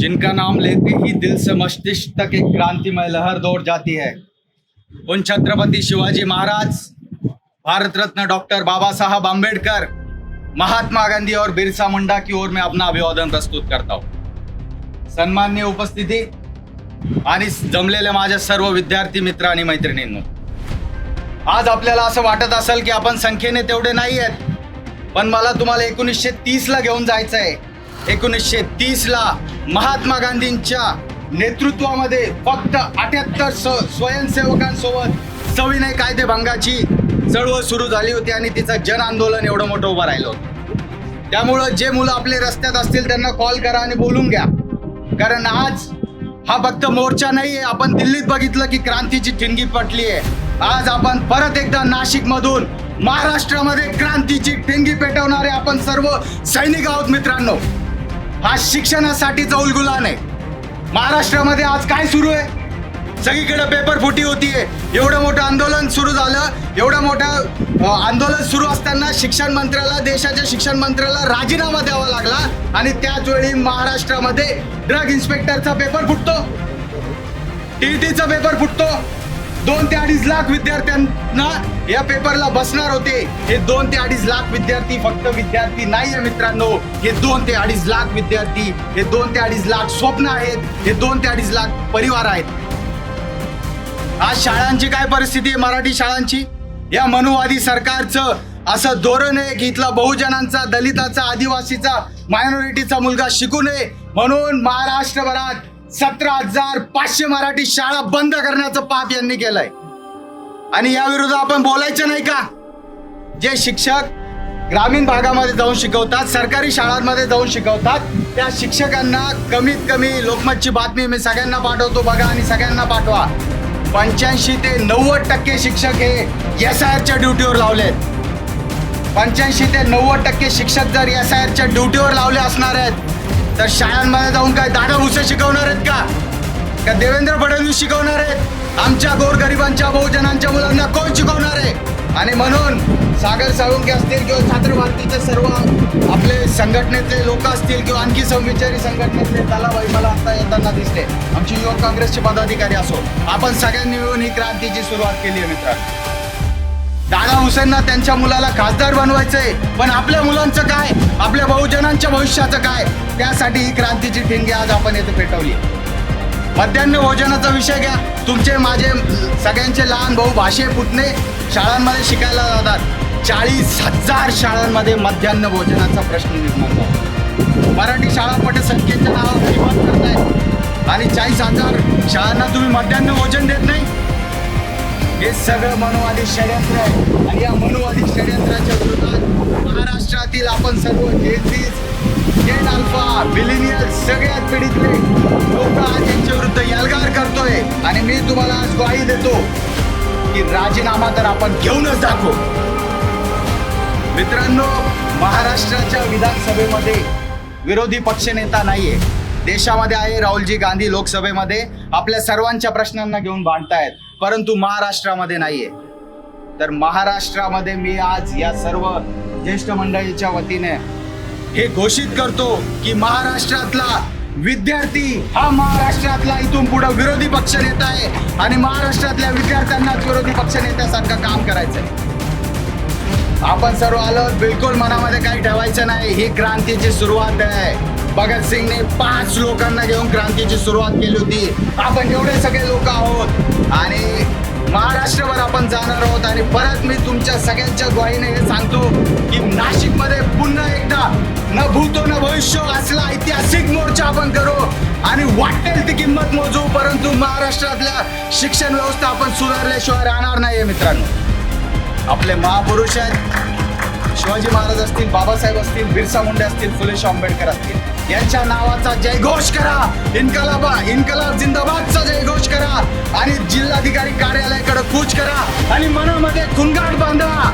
जिनका नाम लेते ही दिल से मस्तिष्क तक एक क्रांतिमय लहर दौड़ जाती है, उन छत्रपति शिवाजी महाराज, भारत रत्न डॉक्टर बाबा साहब आंबेडकर, महात्मा गांधी और बिरसा मुंडा की ओर मैं अपना अभिवादन प्रस्तुत करता हूं। सन्माननीय उपस्थिती आणि जमलेल्या माझ्या सर्व विद्यार्थी मित्र आणि मैत्रिणींनो, आज आपल्याला असं वाटत असेल की आपण संख्येने तेवढे नाही आहेत, पण मला तुम्हाला 1930 ला घेऊन जायचं आहे। 1930 ला महात्मा गांधींच्या नेतृत्वामध्ये फक्त 78 स्वयंसेवकांसोबत सविनय कायदेभंगाची चळवळ सुरू झाली होती आणि तिचं जन आंदोलन एवढं मोठं उभं राहिलं होतं। त्यामुळं जे मुलं आपले रस्त्यात असतील त्यांना कॉल करा आणि बोलून घ्या, कारण आज हा फक्त मोर्चा नाहीये। आपण दिल्लीत बघितलं की क्रांतीची ठिणगी पटली आहे। आज आपण परत एकदा नाशिक मधून महाराष्ट्रामध्ये क्रांतीची ठिणगी पेटवणारे आपण सर्व सैनिक आहोत मित्रांनो। हा शिक्षणासाठीचा उलगुलान आहे। महाराष्ट्रामध्ये आज काय सुरू आहे? सगळीकडे पेपर फुटी होतीये। एवढं मोठं आंदोलन सुरू झालं, एवढं मोठं आंदोलन सुरू असताना शिक्षण मंत्र्याला, देशाच्या शिक्षण मंत्र्याला राजीनामा द्यावा लागला आणि त्याच वेळी महाराष्ट्रामध्ये ड्रग इन्स्पेक्टरचा पेपर फुटतो, टीईटीचा पेपर फुटतो। 2 ते 2.5 लाख विद्यार्थ्यांना या पेपरला बसणार होते। हे 2 ते 2.5 लाख विद्यार्थी फक्त विद्यार्थी नाहीये मित्रांनो, हे 2 ते 2.5 लाख विद्यार्थी, हे 2 ते 2.5 लाख स्वप्न आहेत, हे 2 ते 2.5 लाख परिवार आहेत। आज शाळांची काय परिस्थिती आहे? मराठी शाळांची या मनुवादी सरकारचं असं धोरण आहे की इथला बहुजनांचा, दलिताचा, आदिवासीचा, मायनॉरिटीचा मुलगा शिकू नये म्हणून महाराष्ट्रभरात 17,500 मराठी शाळा बंद करण्याचं पाप यांनी केलंय। आणि या विरुद्ध आपण बोलायचं नाही का? जे शिक्षक ग्रामीण भागामध्ये जाऊन शिकवतात, सरकारी शाळांमध्ये जाऊन शिकवतात, त्या शिक्षकांना कमीत कमी लोकमतची बातमी मी सगळ्यांना पाठवतो, बघा आणि सगळ्यांना पाठवा। 85 ते 90% शिक्षक हे SIRच्या ड्युटीवर लावलेत। 85 ते 90% शिक्षक जर SIRच्या ड्युटीवर लावले असणार आहेत तर शाळांमध्ये जाऊन काय दादा भुसे शिकवणार आहेत का देवेंद्र फडणवीस शिकवणार आहेत? आमच्या गोरगरिबांच्या, बहुजनांच्या मुलांना कोण शिकवणार आहे? आणि म्हणून सागर साळुंखे असतील किंवा छात्र भारतीचे सर्व आपले संघटनेतले लोक असतील किंवा आणखी समविचारी संघटनेतले तलाबाई मला आता येताना दिसले, आमची युवक काँग्रेसचे पदाधिकारी असो, आपण सगळ्यांनी मिळून ही क्रांतीची सुरुवात केली आहे मित्रांनो। दादा हुसेंना त्यांच्या मुलाला खासदार बनवायचंय, पण आपल्या मुलांचं काय? आपल्या बहुजनांच्या भविष्याचं काय? त्यासाठी ही क्रांतीची ठिणगी आज आपण येथे पेटवली। मध्यान्ह भोजनाचा विषय घ्या, तुमचे माझे सगळ्यांचे लहान भाऊ, भाषे, पुतणे शाळांमध्ये शिकायला जातात। 40,000 शाळांमध्ये मध्यान्ह भोजनाचा प्रश्न निर्माण झाला। मराठी शाळा पटसंख्येच्या नावाखाली बंद करतायत आणि 40,000 शाळांना तुम्ही मध्यान्ह भोजन देत नाही। हे सगळं मनोवादी षडयंत्र आहे आणि या मनोवादी षडयंत्राच्या विरोधात महाराष्ट्रातील आपण सर्व जेन अल्फा, बिलिनियर सगळ्यात पीडितले लोक आज यांच्या विरुद्ध एल्गार करतोय। आणि मी तुम्हाला आज ग्वाही देतो की राजीनामा तर आपण घेऊनच दाखवू। मित्रांनो, महाराष्ट्राच्या विधानसभेमध्ये विरोधी पक्षनेता नाहीये, देशामध्ये आहे राहुलजी गांधी, लोकसभेमध्ये आपल्या सर्वांच्या प्रश्नांना घेऊन भांडतायत, परंतु महाराष्ट्रामध्ये नाहीये। तर महाराष्ट्रामध्ये मी आज या सर्व ज्येष्ठ मंडळीच्या वतीने हे घोषित करतो की महाराष्ट्रातला विद्यार्थी हा महाराष्ट्रातला इथून पुढे विरोधी पक्ष नेता आहे आणि महाराष्ट्रातल्या विद्यार्थ्यांनाच विरोधी पक्ष नेत्यासारखं काम करायचंय। आपण सर्व आलो, बिलकुल मनामध्ये काही ठेवायचं नाही। ही क्रांतीची सुरुवात आहे। भगतसिंगने 5 लोकांना घेऊन क्रांतीची सुरुवात केली होती। आपण एवढे सगळे लोक आहोत आणि महाराष्ट्रभर आपण जाणार आहोत। आणि परत मी तुमच्या सगळ्यांच्या ग्वाहीने हे सांगतो की नाशिकमध्ये पुन्हा एकदा न भूतो न भविष्य असला ऐतिहासिक मोर्चा आपण करू आणि वाटेल ती किंमत मोजू, परंतु महाराष्ट्रातल्या शिक्षण व्यवस्था आपण सुधारल्याशिवाय राहणार नाहीये मित्रांनो। आपले महापुरुष आहेत, शिवाजी महाराज असतील, बाबासाहेब असतील, बिरसा मुंडा असतील, फुले शाहू आंबेडकर असतील, यांच्या नावाचा जयघोष करा, इन्कलाब जिंदाबादचा जयघोष करा आणि जिल्हाधिकारी कार्यालयाकडे कूच करा आणि मनामध्ये खुंगाट बांधा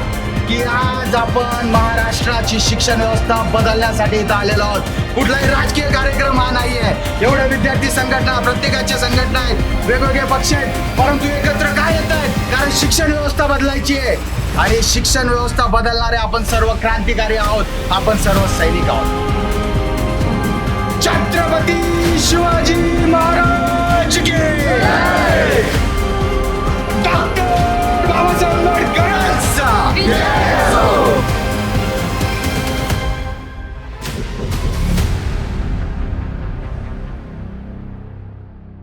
की आज आपण महाराष्ट्राची शिक्षण व्यवस्था बदलण्यासाठी इथं आलेलो आहोत। कुठलाही राजकीय कार्यक्रम हा नाहीये। एवढे विद्यार्थी संघटना, प्रत्येकाच्या संघटना आहेत, वेगवेगळे पक्ष आहेत, परंतु एकत्र काय येत आहेत? कारण शिक्षण व्यवस्था बदलायची आहे आणि शिक्षण व्यवस्था बदलणारे आपण सर्व क्रांतिकारी आहोत, आपण सर्व सैनिक आहोत। छत्रपती शिवाजी महाराज